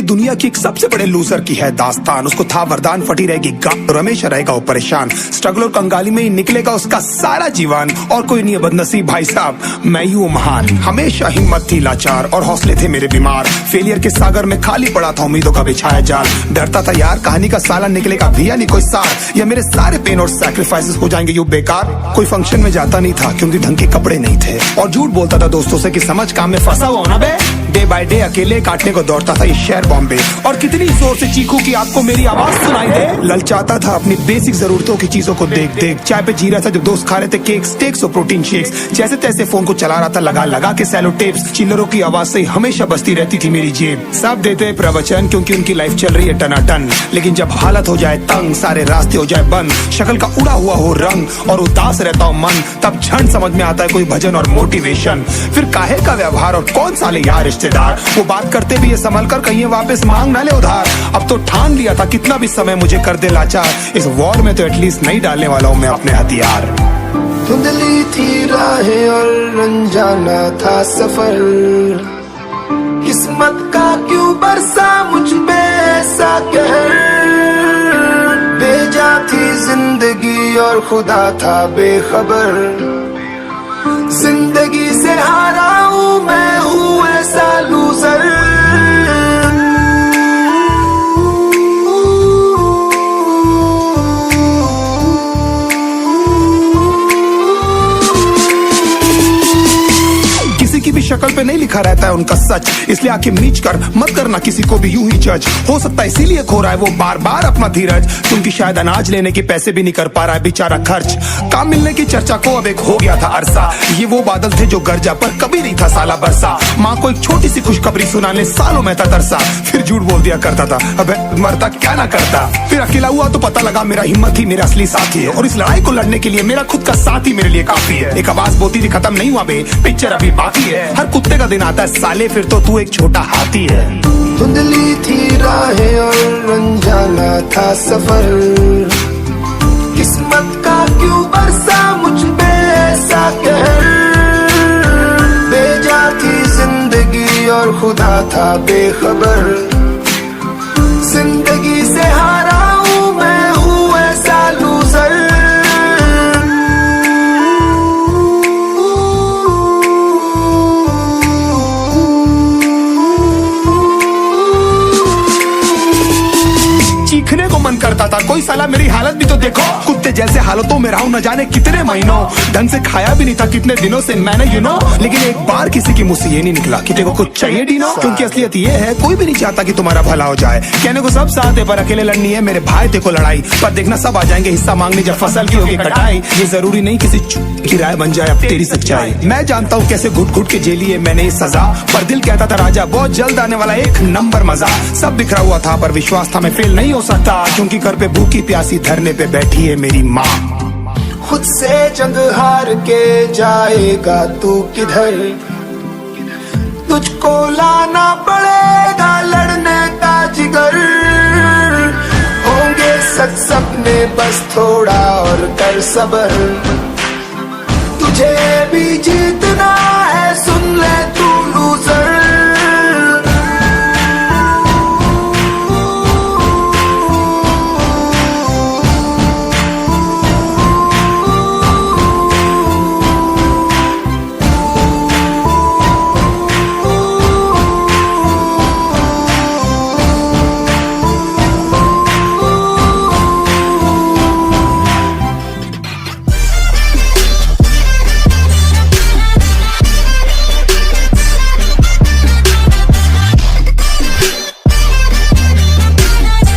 दुनिया की एक सबसे बड़े लूजर की है दास्तान। उसको था वरदान, फटी रहेगी गांव और हमेशा रहेगा वो परेशान। स्ट्रगल और कंगाली में ही निकलेगा उसका सारा जीवन। और कोई नहीं है बदनसीब भाई साहब, मैं ही हूँ महान। हमेशा हिम्मत थी लाचार और हौसले थे मेरे बीमार। फेलियर के सागर में खाली पड़ा था उम्मीदों का बिछाया जाल। डरता था यार कहानी का साला निकलेगा भी या नहीं कोई सार, या मेरे सारे पेन और सैक्रिफाइसेस हो जाएंगे यूं बेकार। कोई फंक्शन में जाता नहीं था क्योंकि ढंग के कपड़े नहीं थे, और झूठ बोलता था दोस्तों से कि समझ काम में फंसा हुआ ना बे। डे बाय डे अकेले काटने को दौड़ता था ये शहर बॉम्बे। और कितनी जोर से चीखूं कि आपको मेरी आवाज सुनाई दे। ललचाता था अपनी बेसिक जरूरतों की चीजों को देख देख। चाय पे जी रहा था जब दोस्त खा रहे थे केक, स्टेक्स और प्रोटीन शेक्स। जैसे तैसे फोन को चला रहा था लगा लगा के सैलो टेप्स। चिल्लरों की आवाज से हमेशा बजती रहती थी मेरी जेब। सब देते प्रवचन क्योंकि उनकी लाइफ चल रही है टनाटन, लेकिन जब हालत हो जाए तंग, सारे रास्ते हो जाए बंद, शक्ल का उड़ा हुआ हो रंग और उदास रहता हो मन, तब झंड समझ में आता है कोई भजन और मोटिवेशन। फिर काहे का व्यवहार और कौन साले यार रिश्तेदार, वो बात करते भी ये संभल कर कहीं वापस मांग ना ले उधार। अब तो ठान लिया था कितना भी समय मुझे कर दे लाचार, इस वॉर में तो एटलीस्ट नहीं डालने वाला हूँ मैं अपने हथियार। धुंधली थी राहें और अनजाना था सफर, किस्मत का क्यों बरसा मुझ पे ऐसा कहर। बेजा थी जिंदगी और खुदा था बेखबर, जिंदगी से हारा हूँ मैं, हूँ ऐसा लूजर। की भी शक्ल पे नहीं लिखा रहता है उनका सच, इसलिए आंखें मीच कर मत करना किसी को भी यूं ही जज। हो सकता है इसीलिए खो रहा है वो बार बार अपना धीरज, क्योंकि शायद अनाज लेने के पैसे भी नहीं कर पा रहा है बेचारा खर्च। काम मिलने की चर्चा को अब एक हो गया था अरसा, ये वो बादल थे जो गरजा पर कभी नहीं था साला बरसा। माँ को एक छोटी सी खुशखबरी सुनाने सालों में था तरसा, फिर झूठ बोल दिया करता था अबे मरता क्या ना करता। फिर अकेला हुआ तो पता लगा मेरा हिम्मत ही मेरा असली साथी है, और इस लड़ाई को लड़ने के लिए मेरा खुद का साथ ही मेरे लिए काफी है। एक आवाज बोलती थी खत्म नहीं हुआ बे, पिक्चर अभी बाकी है। हर कुत्ते का दिन आता है साले, फिर तो तू एक छोटा हाथी है। धुंधली थी राहें और अनजाना था सफर, किस्मत का क्यों बरसा मुझ पे ऐसा कहर। बेजा थी जिंदगी और खुदा था बेखबर, जिंदगी से हारा हूँ मैं, हूँ ऐसा लूजर। चीखने को मन करता था कोई साला मेरी हालत भी तो देखो। कुत्ते जैसे हालतों में रहा हूं न जाने कितने महीनों, ढंग से खाया भी नहीं था कितने दिनों से मैंने लेकिन एक बार किसी की मुंह से ये नहीं निकला कि तेरे को कुछ चाहिए डीनो। क्योंकि असलियत ये है कोई भी नहीं चाहता कि तुम्हारा भला हो जाए। कहने को सब साथ है पर अकेले लड़नी है मेरे भाई तेरे को लड़ाई। पर देखना सब आ जाएंगे हिस्सा मांगने जब फसल की होगी कटाई। ये जरूरी नहीं किसी की राय बन जाए अब तेरी सच्चाई। मैं जानता हूँ कैसे घुट घुट के झेली है मैंने ये सजा, पर दिल कहता था राजा बहुत जल्द आने वाला एक नंबर मजा। सब बिखरा हुआ था पर विश्वास था मैं फेल नहीं हो सकता, क्योंकि घर पे भूखी प्यासी धरने पे बैठी है मेरी माँ। खुद से जंग हार के जाएगा तू किधर, तुझको लाना पड़ेगा लड़ने का जिगर। होंगे सच सपने बस थोड़ा और कर सबर, तुझे भी जीतना है सुन ले।